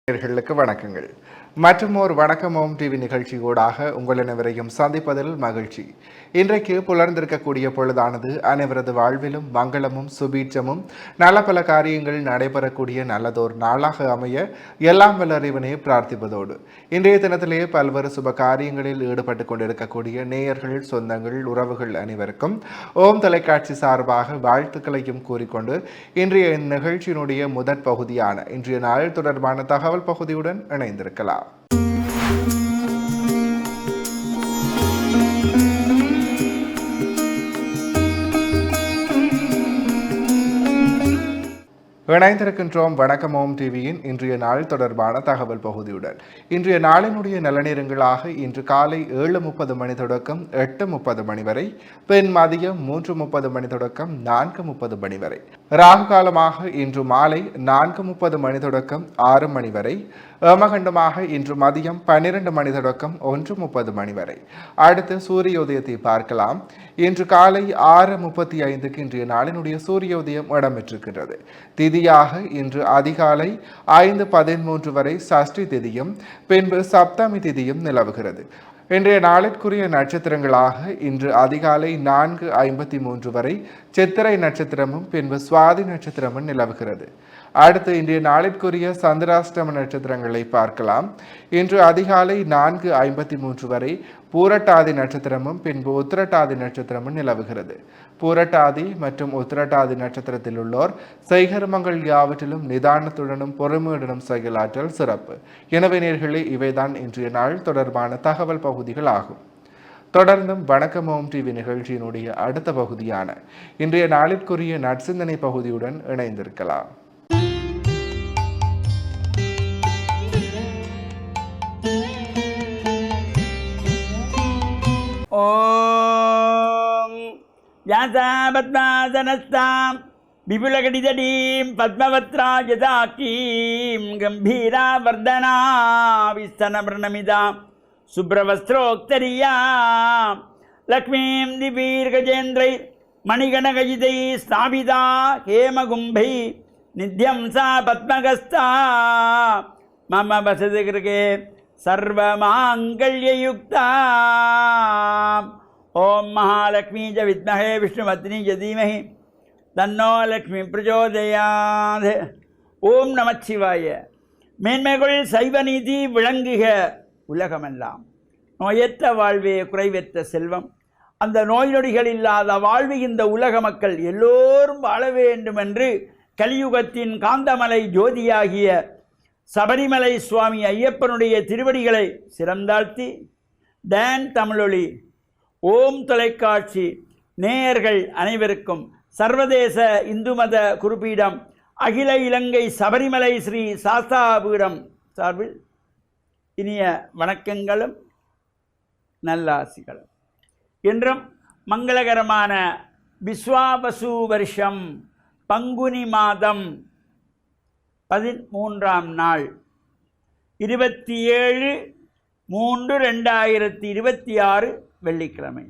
நேயர்களுக்கு வணக்கங்கள். மற்றும் ஒரு வணக்கம் ஓம் டிவி நிகழ்ச்சியோடாக உங்கள் அனைவரையும் சந்திப்பதில் மகிழ்ச்சி. இன்றைக்கு புலர்ந்திருக்கக்கூடிய பொழுதானது அனைவரது வாழ்விலும் மங்களமும் சுபீட்சமும் நல்ல பல காரியங்கள் நடைபெறக்கூடிய நல்லதோர் நாளாக அமைய எல்லாம் வல்ல இறைவனை பிரார்த்திப்பதோடு இன்றைய தினத்திலே பல்வேறு சுப காரியங்களில் ஈடுபட்டு கொண்டிருக்கக்கூடிய நேயர்கள், சொந்தங்கள், உறவுகள் அனைவருக்கும் ஓம் தொலைக்காட்சி சார்பாக வாழ்த்துக்களையும் கூறிக்கொண்டு இன்றைய நிகழ்ச்சியினுடைய முதற் பகுதியான இன்றைய நாள் தொடர்பான தகவல் பகுதியுடன் இணைந்திருக்கலாம். இணைந்திருக்கின்றோம் வணக்கம் ஓம் டிவியின் இன்றைய நாள் தொடர்பான தகவல் பகுதியுடன். இன்றைய நாளினுடைய நல்ல நேரங்களாக இன்று காலை 7:30 மணி தொடக்கம் 8:30 மணி வரை, பின் மதியம் 3:30 மணி தொடக்கம் 4:30 மணி வரை, ராகு காலமாக இன்று மாலை 4:30 மணி தொடக்கம் 6 மணி வரை, ஏமகண்டமாக இன்று மதியம் 12 மணி தொடக்கம் 1:30 மணி வரை. அடுத்து சூரியோதயத்தை பார்க்கலாம். இன்று காலை 6:35க்கு இன்றைய நாளினுடைய சூரியோதயம் இடம்பெற்றிருக்கின்றது. திதியாக இன்று அதிகாலை 5:13 வரை சஷ்டி திதியும் பின்பு சப்தமி திதியும் நிலவுகிறது. இன்றைய நாளிற்குரிய நட்சத்திரங்களாக இன்று அதிகாலை 4:53 வரை சித்திரை நட்சத்திரமும் பின்பு சுவாதி நட்சத்திரமும் நிலவுகிறது. அடுத்து இன்றைய நாளிற்குரிய சந்திராஷ்டம நட்சத்திரங்களை பார்க்கலாம். இன்று அதிகாலை 4:53 வரை பூரட்டாதி நட்சத்திரமும் பின்பு உத்திரட்டாதி நட்சத்திரமும் நிலவுகிறது. பூரட்டாதி மற்றும் உத்திரட்டாதி நட்சத்திரத்தில் உள்ளோர் செய்கர்மங்கள் யாவற்றிலும் நிதானத்துடனும் பொறுமையுடனும் செயலாற்றல் சிறப்பு. எனவே நேயர்களே, இவைதான் இன்றைய நாள் தொடர்பான தகவல் பகுதிகள் ஆகும். தொடர்ந்தும் வணக்கம் ஓம் டிவி நிகழ்ச்சியினுடைய அடுத்த பகுதியான இன்றைய நாளிற்குரிய நற்சிந்தனை பகுதியுடன் இணைந்திருக்கலாம். ஓம் யாசாபத்மாசனஸ்தாம் விபுலகடிதடீம் பத்மவத்ராஜதாக்கீம் கம்பீரா வர்தனா விஸ்தனபிரணமிதாம் சுப்ரவஸ்திரோக்தரியாம் லக்ஷ்மீம் திபீர்கஜேந்திரை மணிகணகஜிதை ஸ்தாபிதா ஹேமகும்பை நித்யம் சா பத்மகஸ்தா மம வசதி கிருகே சர்வமாங்கல்யயுக்தா. ஓம் மகாலக்ஷ்மீ ச வித்மஹே விஷ்ணுபத்னி ச தீமஹி தன்னோ லக்ஷ்மி பிரச்சோதயாத். ஓம் நமச்சிவாய. மேன்மைகள் சைவ நீதி விளங்குக உலகமெல்லாம். நோயற்ற வாழ்வே குறைவற்ற செல்வம். அந்த நோய் நொடிகள் இல்லாத வாழ்வு இந்த உலக மக்கள் எல்லோரும் வாழ வேண்டும் என்று கலியுகத்தின் காந்தமலை ஜோதியாகிய சபரிமலை சுவாமி ஐயப்பனுடைய திருவடிகளை சிறந்தாழ்த்தி டான் தமிழொலி ஓம் தொலைக்காட்சி நேயர்கள் அனைவருக்கும் சர்வதேச இந்து மத குறிப்பீடம் அகில இலங்கை சபரிமலை ஸ்ரீ சாஸ்தாபீடம் சார்பில் இனிய வணக்கங்களும் நல்லாசிகளும். என்றும் மங்களகரமான விஸ்வாவசு வருஷம் பங்குனி மாதம் 13ஆம் நாள் 27/3/2026 வெள்ளிக்கிழமை.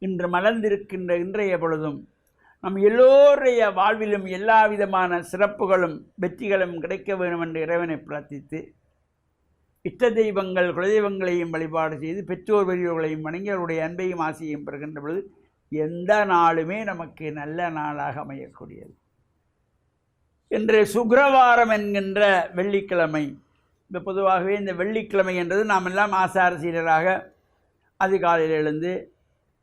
இன்று மலர்ந்திருக்கின்ற இன்றைய பொழுதும் நம் எல்லோருடைய வாழ்விலும் எல்லா விதமான சிறப்புகளும் வெற்றிகளும் கிடைக்க வேண்டும் என்று இறைவனை பிரார்த்தித்து இஷ்ட தெய்வங்கள் குலதெய்வங்களையும் வழிபாடு செய்து பெற்றோர் பெரியோர்களையும் வணங்கி அவருடைய அன்பையும் ஆசையையும் பெறுகின்ற பொழுது எந்த நாளுமே நமக்கு நல்ல நாளாக அமையக்கூடியது. இன்று சுக்கிரவாரம் என்கின்ற வெள்ளிக்கிழமை. இப்போ பொதுவாகவே இந்த வெள்ளிக்கிழமை என்றது நாம் எல்லாம் ஆசார சீரராக அதிகாலையில் எழுந்து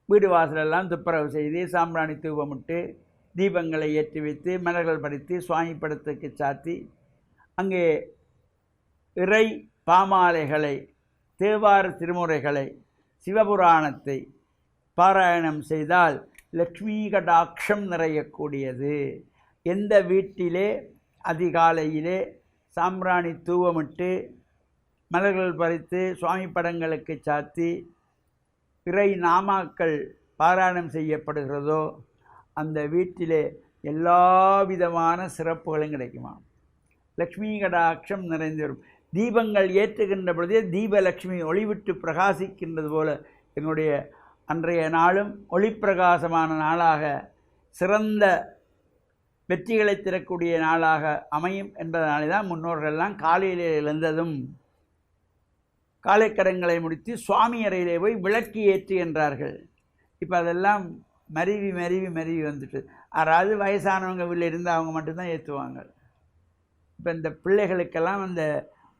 வீடு வாசலெல்லாம் துப்புரவு செய்து சாம்பிராணி தூபமிட்டு தீபங்களை ஏற்றி வைத்து மலர்கள் பறித்து சுவாமி படத்துக்கு சாத்தி அங்கே இறை பாமாலைகளை, தேவார திருமுறைகளை, சிவபுராணத்தை பாராயணம் செய்தால் லக்ஷ்மி கடாட்சம் நிறையக்கூடியது. எந்த வீட்டிலே அதிகாலையிலே சாம்பிராணி தூவமிட்டு மலர்கள் பறித்து சுவாமி படங்களுக்கு சாத்தி இறை நாமாக்கள் பாராயணம் செய்யப்படுகிறதோ அந்த வீட்டிலே எல்லா விதமான சிறப்புகளும் கிடைக்குமா. லக்ஷ்மி கடாட்சம் நிறைந்து வரும். தீபங்கள் ஏற்றுகின்ற பொழுதே தீபலக்ஷ்மி ஒளிவிட்டு பிரகாசிக்கின்றது போல எங்களுடைய அன்றைய நாளும் ஒளிப்பிரகாசமான நாளாக சிறந்த வெற்றிகளை தரக்கூடிய நாளாக அமையும் என்பதனாலே தான் முன்னோர்கள்லாம் காலையிலே எழுந்ததும் காலைக்கடன்களை முடித்து சுவாமி அறையிலே போய் விளக்கு ஏற்றி என்றார்கள். இப்போ அதெல்லாம் மருவி வந்துட்டு, யாராவது வயசானவங்க வீட்டில் இருந்தால் அவங்க மட்டும்தான் ஏற்றுவாங்க. இப்போ இந்த பிள்ளைகளுக்கெல்லாம்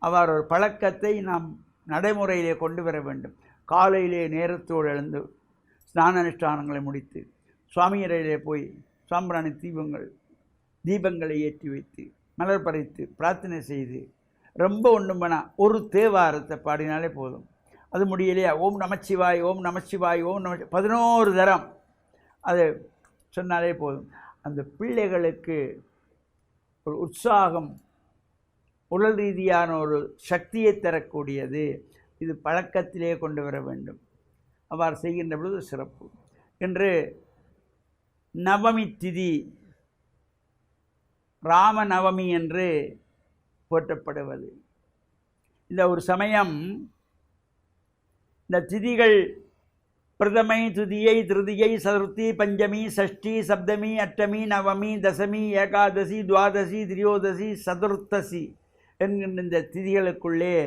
அவ்வாறு ஒரு பழக்கத்தை நாம் நடைமுறையிலே கொண்டு வர வேண்டும். காலையிலே நேரத்தோடு எழுந்து ஸ்நான அனுஷ்டானங்களை முடித்து சுவாமி அறையிலே போய் சாம்பிராணி தீபங்களை ஏற்றி வைத்து மலர் பறித்து பிரார்த்தனை செய்து ரொம்ப ஒன்றும் வேணாம், ஒரு தேவாரத்தை பாடினாலே போதும். அது முடியலையா, ஓம் நமச்சிவாய் ஓம் நமச்சிவாய் ஓம் நம 11 தரம் அது சொன்னாலே போதும். அந்த பிள்ளைகளுக்கு ஒரு உற்சாகம், உடல் ரீதியான ஒரு சக்தியை தரக்கூடியது. இது பழக்கத்திலே கொண்டு வர வேண்டும். அவ்வாறு செய்கின்ற பொழுது சிறப்பு. இன்று நவமி திதி, ராமநவமி என்று போற்றப்படுவது. இந்த ஒரு சமயம் இந்த திதிகள் பிரதமை, துதியை, திருதியை, சதுர்த்தி, பஞ்சமி, சஷ்டி, சப்தமி, அஷ்டமி, நவமி, தசமி, ஏகாதசி, துவாதசி, திரியோதசி, சதுர்த்தசி என்கின்ற இந்த திதிகளுக்குள்ளே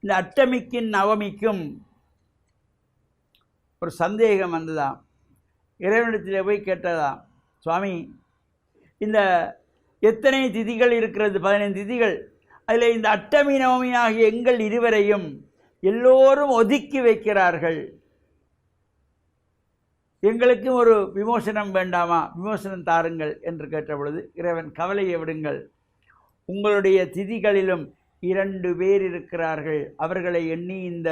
இந்த அஷ்டமிக்கும் நவமிக்கும் ஒரு சந்தேகம் வந்ததாம். இறைவனிடத்தில் போய் கேட்டதாம், சுவாமி இந்த எத்தனை திதிகள் இருக்கிறது? 15 திதிகள். அதில் இந்த அஷ்டமி நவமி ஆகிய எங்கள் இருவரையும் எல்லோரும் ஒதுக்கி வைக்கிறார்கள். எங்களுக்கும் ஒரு விமோசனம் வேண்டாமா? விமோசனம் தாருங்கள் என்று கேட்ட பொழுது இறைவன், கவலையை விடுங்கள், உங்களுடைய திதிகளிலும் 2 பேர் இருக்கிறார்கள். அவர்களை எண்ணி இந்த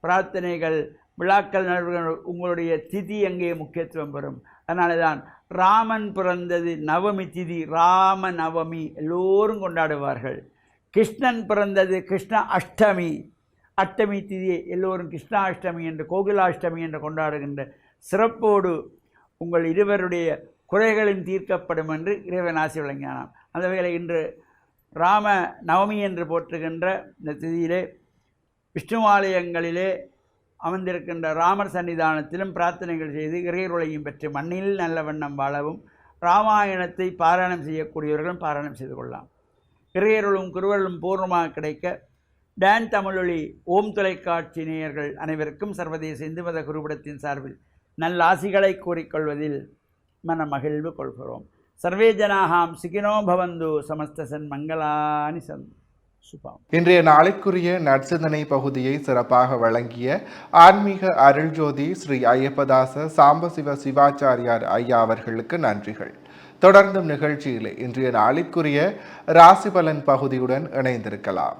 பிரார்த்தனைகள் விழாக்கள் நடைபெறும். உங்களுடைய திதி அங்கே முக்கியத்துவம் பெறும். அதனால தான் ராமன் பிறந்தது நவமி திதி, ராம நவமி எல்லோரும் கொண்டாடுவார்கள். கிருஷ்ணன் பிறந்தது கிருஷ்ண அஷ்டமி, அஷ்டமி திதியை எல்லோரும் கிருஷ்ணாஷ்டமி என்று, கோகுலாஷ்டமி என்று கொண்டாடுகின்ற சிறப்போடு உங்கள் இருவருடைய குறைகளும் தீர்க்கப்படும் என்று இறைவன் ஆசி வழங்கினானாம். அந்த வகையில் இன்று ராம நவமி என்று போற்றுகின்ற இந்த திதியிலே விஷ்ணுவாலயங்களிலே அமர்ந்திருக்கின்ற ராமர் சன்னிதானத்திலும் பிரார்த்தனைகள் செய்து இறையருளையும் பெற்று மண்ணில் நல்ல வண்ணம் வாழவும் ராமாயணத்தை பாராயணம் செய்யக்கூடியவர்களும் பாராயணம் செய்து கொள்ளலாம். இறையருளும் குருவருளும் பூர்ணமாக கிடைக்க டான் தமிழொலி ஓம் தொலைக்காட்சி நேயர்கள் அனைவருக்கும் சர்வதேச இந்து மத குருபடத்தின் சார்பில் நல்ல ஆசிகளை கூறிக்கொள்வதில் மன மகிழ்வு கொள்கிறோம். சர்வே ஜனாகாம் சுகினோ பவந்து சமஸ்தசன் மங்களானி சந்த். இன்றைய நாளைக்குரிய நற்சிந்தனை பகுதியை சிறப்பாக வழங்கிய ஆன்மீக அருள்ஜோதி ஸ்ரீ ஐயப்பதாச சாம்பசிவ சிவாச்சாரியார் ஐயா அவர்களுக்கு நன்றிகள். தொடர்ந்தும் நிகழ்ச்சியிலே இன்றைய நாளைக்குரிய ராசி பலன் பகுதியுடன் இணைந்திருக்கலாம்.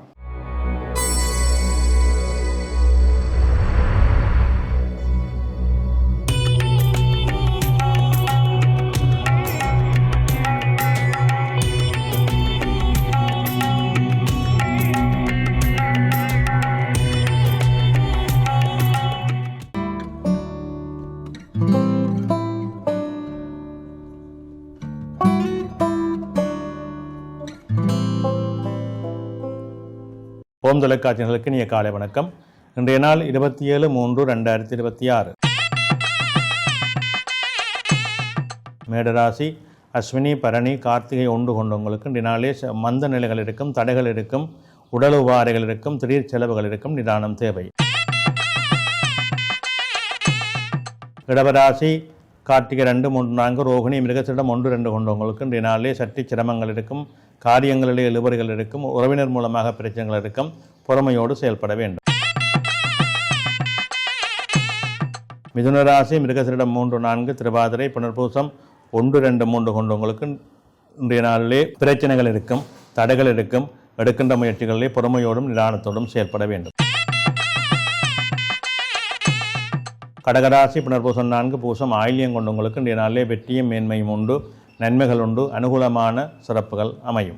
ஓம் தொலைக்காட்சிகளுக்கு இனிய காலை வணக்கம். இன்றைய நாள் 27/3/2026. மேடராசி, அஸ்வினி, பரணி, கார்த்திகை ஒன்று கொண்டவங்களுக்கு இன்றைய நாளே மந்த நிலைகள் இருக்கும், தடைகள் இருக்கும், உடல் உபாதைகள் இருக்கும், திடீர் செலவுகள் இருக்கும், நிதானம் தேவை. இடவராசி, கார்த்திகை 2, 3, 4, ரோகிணி, மிருகசிடம் 1, 2 கொண்டவங்களுக்கு இன்றைய நாளே சற்று சிரமங்கள் இருக்கும், காரியங்களிலே இழுபறிகள் இருக்கும், உறவினர் மூலமாக பிரச்சனைகள் இருக்கும், பொறுமையோடு செயல்பட வேண்டும். மிதுனராசி, மிருகசிடம் 3, 4, திருவாதிரை, புனர்பூசம் 1, 2, 3 கொண்டவங்களுக்கு இன்றைய நாளிலே பிரச்சனைகள் இருக்கும், தடைகள் இருக்கும், எடுக்கின்ற முயற்சிகளிலே பொறுமையோடும் நிதானத்தோடும் செயல்பட வேண்டும். கடகராசி, புனர்பூசம் 4, பூசம், ஆயில்யம் கொண்டவங்களுக்கு இன்றைய நாளிலே வெற்றியும் மேன்மையும் உண்டு, நன்மைகள் உண்டு, அனுகூலமான சிறப்புகள் அமையும்.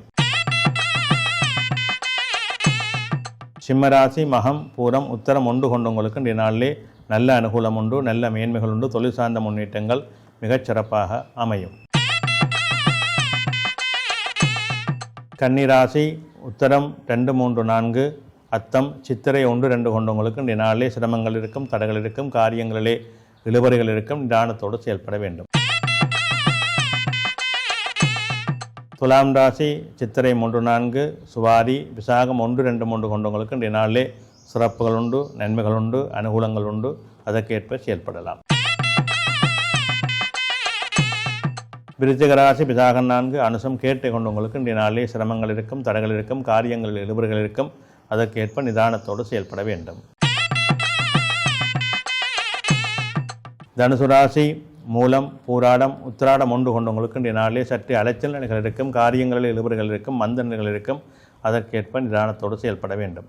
சிம்மராசி, மகம், பூரம், உத்தரம் 1 கொண்டவங்களுக்கு இன்றைய நாளிலே நல்ல அனுகூலம் உண்டு, நல்ல மேன்மைகள் உண்டு, தொழில் சார்ந்த முன்னேற்றங்கள் மிகச் சிறப்பாக அமையும். கன்னிராசி, உத்தரம் 2, 3, 4, அத்தம், சித்திரை 1, 2 கொண்டவங்களுக்கு இன்றைய நாளிலே சிரமங்கள் இருக்கும், தடைகள் இருக்கும், காரியங்களிலே இழுபறிகள் இருக்கும், நிதானத்தோடு செயல்பட வேண்டும். துலாம் ராசி சித்திரை 3-4, சுவாரி விசாகம் 1-2-3 கொண்டவங்களுக்கு இன்றைய நாளிலே சிறப்புகள் உண்டு, நன்மைகள் உண்டு, அனுகூலங்கள் உண்டு. அதற்கேற்ப செயல்படலாம். விருச்சிக ராசி விசாகம் 4, அனுசம் கேட்டை கொண்டவங்களுக்கு இன்றைய நாளிலே சிரமங்கள் இருக்கும், தடைகள் இருக்கும், காரியங்களில் இழுபறிகள் இருக்கும். அதற்கேற்ப நிதானத்தோடு செயல்பட வேண்டும். தனுசு ராசி மூலம் பூராடம் உத்திராடம் 1 கொண்டவங்களுக்கு இன்றைய நாளிலே சற்று அலைச்சல் நிலைகள் இருக்கும், காரியங்களில் இழுபறிகள் இருக்கும், மந்த நிலைகள் இருக்கும். அதற்கேற்ப நிதானத்தோடு செயல்பட வேண்டும்.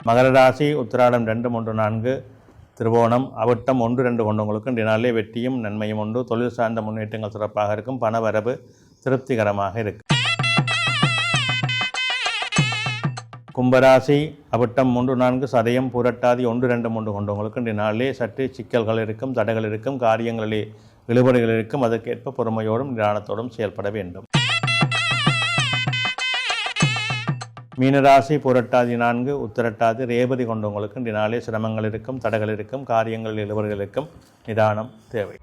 மகர ராசி உத்திராடம் 2-3-4, திருவோணம் அவிட்டம் 1-2 கொண்டவங்களுக்கு இன்றைய நாளிலே வெற்றியும் நன்மையும் உண்டு. தொழில் சார்ந்த முன்னேற்றங்கள் சிறப்பாக இருக்கும், பண வரவு திருப்திகரமாக இருக்கும். கும்பராசி அவிட்டம் 3-4, சதயம் புரட்டாதி 1-2-3 கொண்டவங்களுக்கு இன்றைய நாளிலே சற்று சிக்கல்கள் இருக்கும், தடைகள் இருக்கும், காரியங்களிலே இழுபறிகள் இருக்கும். அதற்கேற்ப பொறுமையோடும் நிதானத்தோடும் செயல்பட வேண்டும். மீனராசி புரட்டாதி 4, உத்திரட்டாதி ரேவதி கொண்டவங்களுக்கு இன்றைய நாளிலே சிரமங்கள் இருக்கும், தடைகள் இருக்கும், காரியங்களில் இழுபறிகள் இருக்கும். நிதானம் தேவை.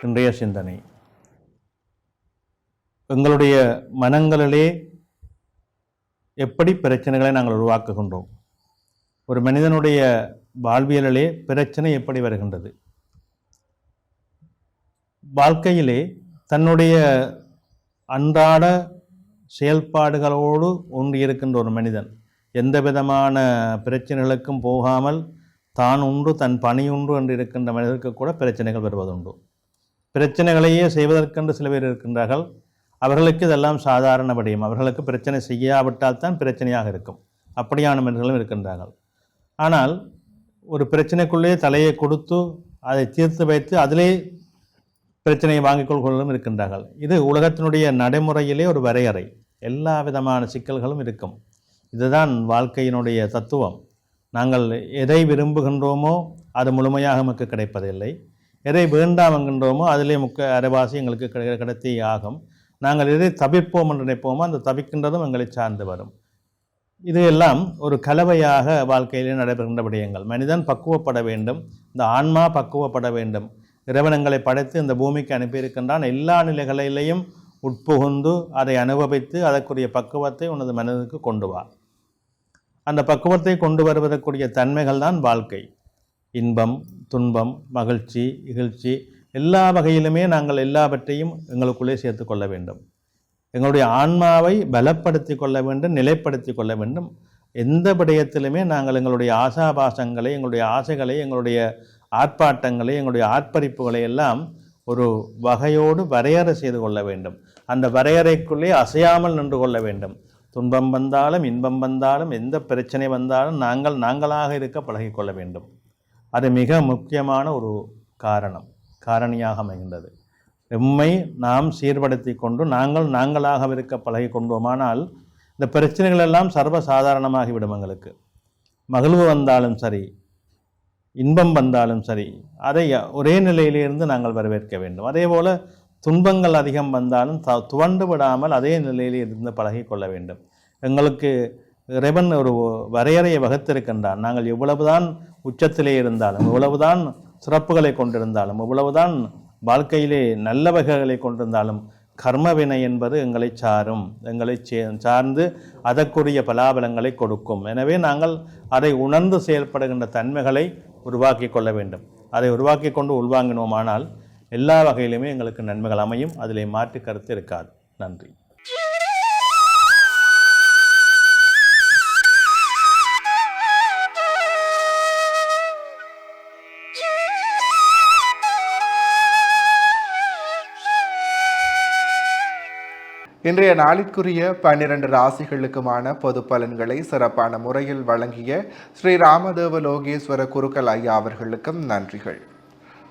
இன்றைய சிந்தனை, எங்களுடைய மனங்களிலே எப்படி பிரச்சனைகளை நாங்கள் உருவாக்குகின்றோம்? ஒரு மனிதனுடைய வாழ்வியலிலே பிரச்சனை எப்படி வருகின்றது? வாழ்க்கையிலே தன்னுடைய அன்றாட செயல்பாடுகளோடு ஒன்றி இருக்கின்ற ஒரு மனிதன் எந்த விதமான பிரச்சனைகளுக்கும் போகாமல் தான் உண்டு தன் பணி உண்டு என்று இருக்கின்ற மனிதருக்கு கூட பிரச்சனைகள் வருவதுண்டு. பிரச்சனைகளையே செய்வதற்கென்று சில பேர் இருக்கின்றார்கள். அவர்களுக்கு இதெல்லாம் சாதாரண விடயம். அவர்களுக்கு பிரச்சனை செய்யாவிட்டால் தான் பிரச்சனையாக இருக்கும். அப்படியான மனிதர்களும் இருக்கின்றார்கள். ஆனால் ஒரு பிரச்சனைக்குள்ளே தலையை கொடுத்து அதை தீர்த்து வைத்து அதிலே பிரச்சனையை வாங்கிக் கொள்வதும் இருக்கின்றார்கள். இது உலகத்தினுடைய நடைமுறையிலே ஒரு வரையறை. எல்லா விதமான சிக்கல்களும் இருக்கும். இதுதான் வாழ்க்கையினுடைய தத்துவம். நாங்கள் எதை விரும்புகின்றோமோ அது முழுமையாக நமக்கு கிடைப்பதில்லை. எதை வேண்டாம் என்கின்றோமோ அதிலே அரைவாசி எங்களுக்கு கிடைத்தே ஆகும். நாங்கள் எதை தவிர்ப்போம் என்று நினைப்போமோ அந்த தவிர்க்கின்றதும் எங்களை சார்ந்து வரும். இது எல்லாம் ஒரு கலவையாக வாழ்க்கையிலே நடைபெறுகின்ற விடயங்கள். மனிதன் பக்குவப்பட வேண்டும், இந்த ஆன்மா பக்குவப்பட வேண்டும். இறைவன் எங்களை படைத்து இந்த பூமிக்கு அனுப்பியிருக்கின்றான். எல்லா நிலைகளிலேயும் உட்புகுந்து அதை அனுபவித்து அதற்குரிய பக்குவத்தை உனது மனதுக்கு கொண்டு வா. அந்த பக்குவத்தை கொண்டு வருவதற்குரிய தன்மைகள் தான் வாழ்க்கை. இன்பம், துன்பம், மகிழ்ச்சி, இகழ்ச்சி எல்லா வகையிலுமே நாங்கள் எல்லாவற்றையும் எங்களுக்குள்ளே சேர்த்து கொள்ள வேண்டும். எங்களுடைய ஆன்மாவை பலப்படுத்தி கொள்ள வேண்டும், நிலைப்படுத்தி கொள்ள வேண்டும். எந்த விடயத்திலுமே நாங்கள் எங்களுடைய ஆசாபாசங்களை, எங்களுடைய ஆசைகளை, எங்களுடைய ஆர்ப்பாட்டங்களை, எங்களுடைய ஆர்ப்பரிப்புகளை எல்லாம் ஒரு வகையோடு வரையறை செய்து கொள்ள வேண்டும். அந்த வரையறைக்குள்ளே அசையாமல் நின்று கொள்ள வேண்டும். துன்பம் வந்தாலும் இன்பம் வந்தாலும் எந்த பிரச்சனை வந்தாலும் நாங்களாக இருக்க பழகிக்கொள்ள வேண்டும். அது மிக முக்கியமான ஒரு காரணியாக அமைகின்றது. எம்மை நாம் சீர்படுத்தி கொண்டு நாங்களாக இருக்க பழகி கொண்டோமானால் இந்த பிரச்சனைகள் எல்லாம் சர்வசாதாரணமாகிவிடும். எங்களுக்கு மகிழ்வு வந்தாலும் சரி, இன்பம் வந்தாலும் சரி, அதை ஒரே நிலையிலிருந்து நாங்கள் வரவேற்க வேண்டும். அதே போல துன்பங்கள் அதிகம் வந்தாலும் துவண்டு விடாமல் அதே நிலையிலே இருந்து பழகி கொள்ள வேண்டும். எங்களுக்கு இறைவன் ஒரு வரையறையை வகுத்திருக்கின்றான். நாங்கள் எவ்வளவுதான் உச்சத்திலே இருந்தாலும், எவ்வளவுதான் சிறப்புகளை கொண்டிருந்தாலும், எவ்வளவுதான் வாழ்க்கையிலே நல்ல வகைகளை கொண்டிருந்தாலும் கர்மவினை என்பது எங்களை சார்ந்து அதற்குரிய பலாபலங்களை கொடுக்கும். எனவே நாங்கள் அதை உணர்ந்து செயல்படுகின்ற தன்மைகளை உருவாக்கி கொள்ள வேண்டும். அதை உருவாக்கி கொண்டு உள்வாங்கினோமானால் எல்லா வகையிலுமே எங்களுக்கு நன்மைகள் அமையும். அதிலே மாற்று கருத்து இருக்காது. நன்றி. இன்றைய நாளிற்குரிய 12 ராசிகளுக்குமான பொது பலன்களை சிறப்பான முறையில் வழங்கிய ஸ்ரீ ராமதேவ லோகேஸ்வர குருக்கள் ஐயா அவர்களுக்கும் நன்றிகள்.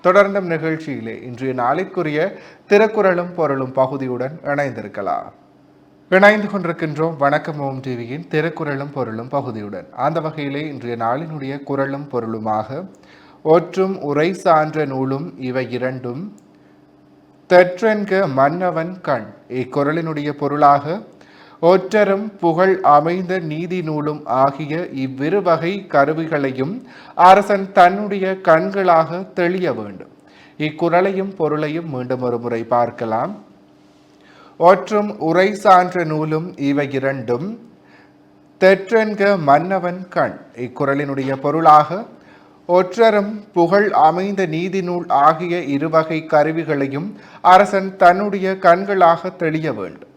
தொடர்ந்தும் நிகழ்ச்சியிலே இன்றைய நாளிற்குரிய திருக்குறளும் பொருளும் பகுதியுடன் இணைந்திருக்கலாம். இணைந்து கொண்டிருக்கின்றோம் வணக்கம் ஓம் டிவியின் திருக்குறளும் பொருளும் பகுதியுடன். அந்த வகையிலே இன்றைய நாளினுடைய குறளும் பொருளுமாக ஒற்றும் உரை சான்ற நூலும் இவை இரண்டும் தெற்றென்க மன்னவன் கண். இக்குறளினுடைய பொருளாக ஒற்றரும் புகழ் அமைந்த நீதி நூலும் ஆகிய இவ்விரு வகை கருவிகளையும் அரசன் தன்னுடைய கண்களாக தெளிய வேண்டும். இக்குறளையும் பொருளையும் மீண்டும் ஒரு முறை பார்க்கலாம். ஒற்றும் உரை சான்ற நூலும் இவை இரண்டும் தெற்றென்க மன்னவன் கண். இக்குறளினுடைய பொருளாக ஒற்றரும் புகழ் அமைந்த நீதி நூல் ஆகிய இருவகை கருவிகளையும் அரசன் தன்னுடைய கண்களாக தெளிய வேண்டும்.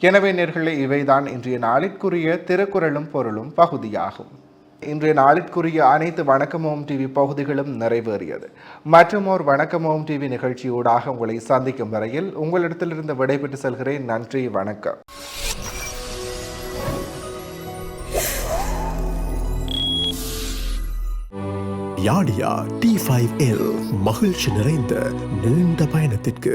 எனவே நேர்களே, இவைதான் இன்றைய நாளிற்குரிய திருக்குறளும் பொருளும் பகுதியாகும். இன்றைய நாளிற்குரிய அனைத்து வணக்கம் ஓம் டிவி பகுதிகளும் நிறைவேறியது. மற்றும் ஒரு வணக்கம் ஓம் டிவி நிகழ்ச்சியூடாக உங்களை சந்திக்கும் வரையில் உங்களிடத்திலிருந்து விடைபெற்று செல்கிறேன். நன்றி, வணக்கம். யாடியா T5L மகிழ்ச்சி நிறைந்த நீண்ட பயணத்திற்கு